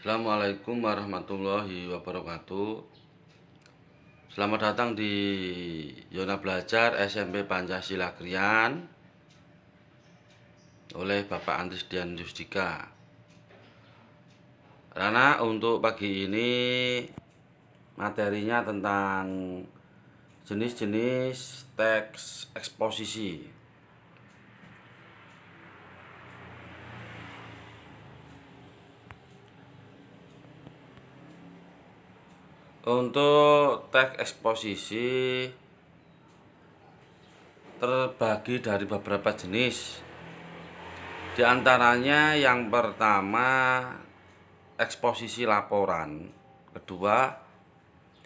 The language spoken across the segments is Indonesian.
Assalamualaikum warahmatullahi wabarakatuh. Selamat datang di Zona Belajar SMP Pancasila Krian oleh Bapak Andrisdian Yusdika. Karena untuk pagi ini materinya tentang jenis-jenis teks eksposisi. Untuk teks eksposisi terbagi dari beberapa jenis. Di antaranya yang pertama eksposisi laporan, kedua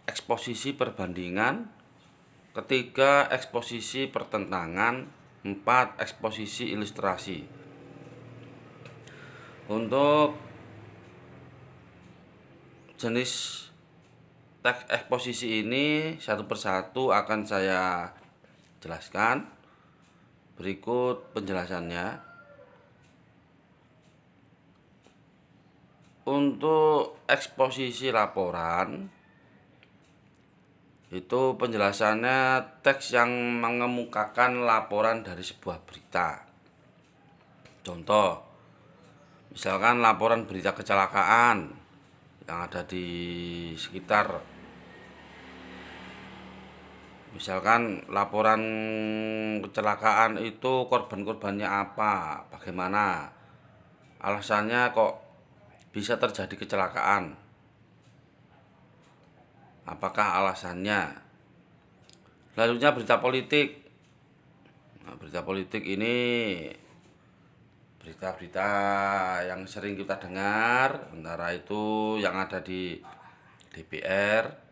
eksposisi perbandingan, ketiga eksposisi pertentangan, empat eksposisi ilustrasi. Untuk jenis teks eksposisi ini satu persatu akan saya jelaskan. Berikut penjelasannya. Untuk eksposisi laporan itu penjelasannya teks yang mengemukakan laporan dari sebuah berita. Contoh, misalkan laporan berita kecelakaan yang ada di sekitar. Misalkan laporan kecelakaan itu korban-korbannya apa, bagaimana, alasannya kok bisa terjadi kecelakaan, apakah alasannya. Selanjutnya berita politik. Berita politik ini berita-berita yang sering kita dengar, antara itu yang ada di DPR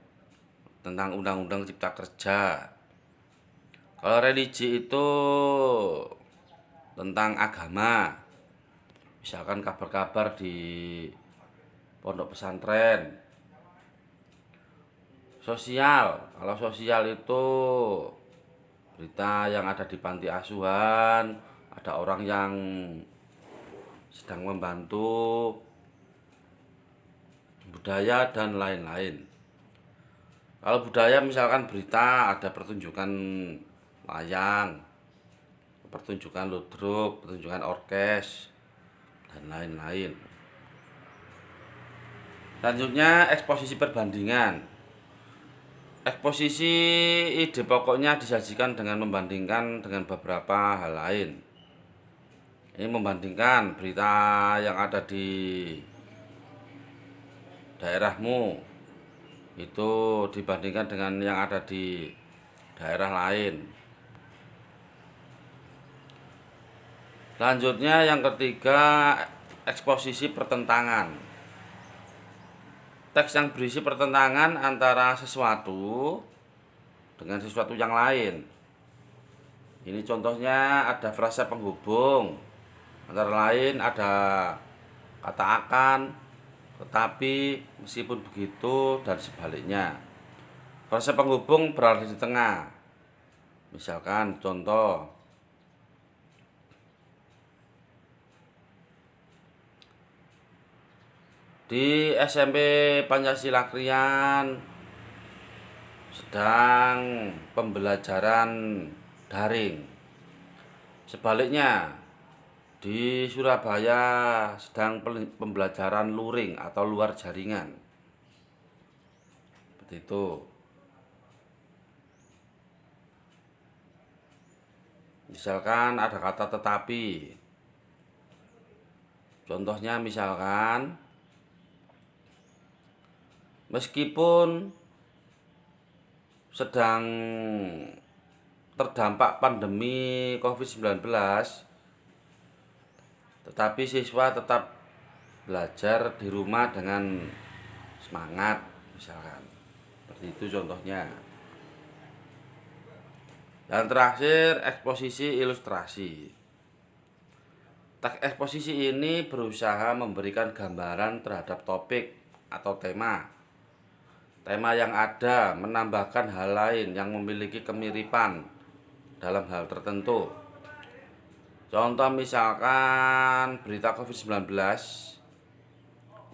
tentang Undang-Undang Cipta Kerja. Kalau religi itu tentang agama, misalkan kabar-kabar di pondok pesantren. Sosial, kalau sosial itu berita yang ada di panti asuhan, ada orang yang sedang membantu. Budaya dan lain-lain. Kalau budaya misalkan berita ada pertunjukan wayang, pertunjukan ludruk, pertunjukan orkes, dan lain-lain. Selanjutnya eksposisi perbandingan. Eksposisi ide pokoknya disajikan dengan membandingkan dengan beberapa hal lain. Ini membandingkan berita yang ada di daerahmu itu dibandingkan dengan yang ada di daerah lain. Selanjutnya yang ketiga, eksposisi pertentangan. Teks yang berisi pertentangan antara sesuatu dengan sesuatu yang lain. Ini contohnya ada frasa penghubung, antara lain ada kata akan, tetapi, meskipun begitu, dan sebaliknya. Frasa penghubung berada di tengah. Misalkan contoh, di SMP Pancasila Krian sedang pembelajaran daring. Sebaliknya, di Surabaya sedang pembelajaran luring atau luar jaringan. Seperti itu. Misalkan ada kata tetapi. Contohnya misalkan, meskipun sedang terdampak pandemi COVID-19, tetapi siswa tetap belajar di rumah dengan semangat, misalkan. Seperti itu contohnya. Dan terakhir, eksposisi ilustrasi. Teks eksposisi ini berusaha memberikan gambaran terhadap topik atau tema. Tema yang ada menambahkan hal lain yang memiliki kemiripan dalam hal tertentu. Contoh misalkan berita COVID-19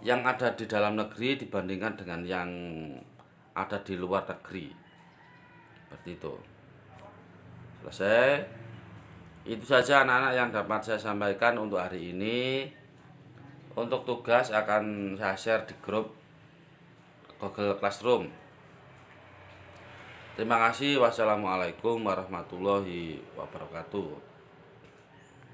yang ada di dalam negeri dibandingkan dengan yang ada di luar negeri. Seperti itu. Selesai. Itu saja anak-anak yang dapat saya sampaikan untuk hari ini. Untuk tugas akan saya share di grup Google Classroom. Terima kasih. Wassalamualaikum warahmatullahi wabarakatuh.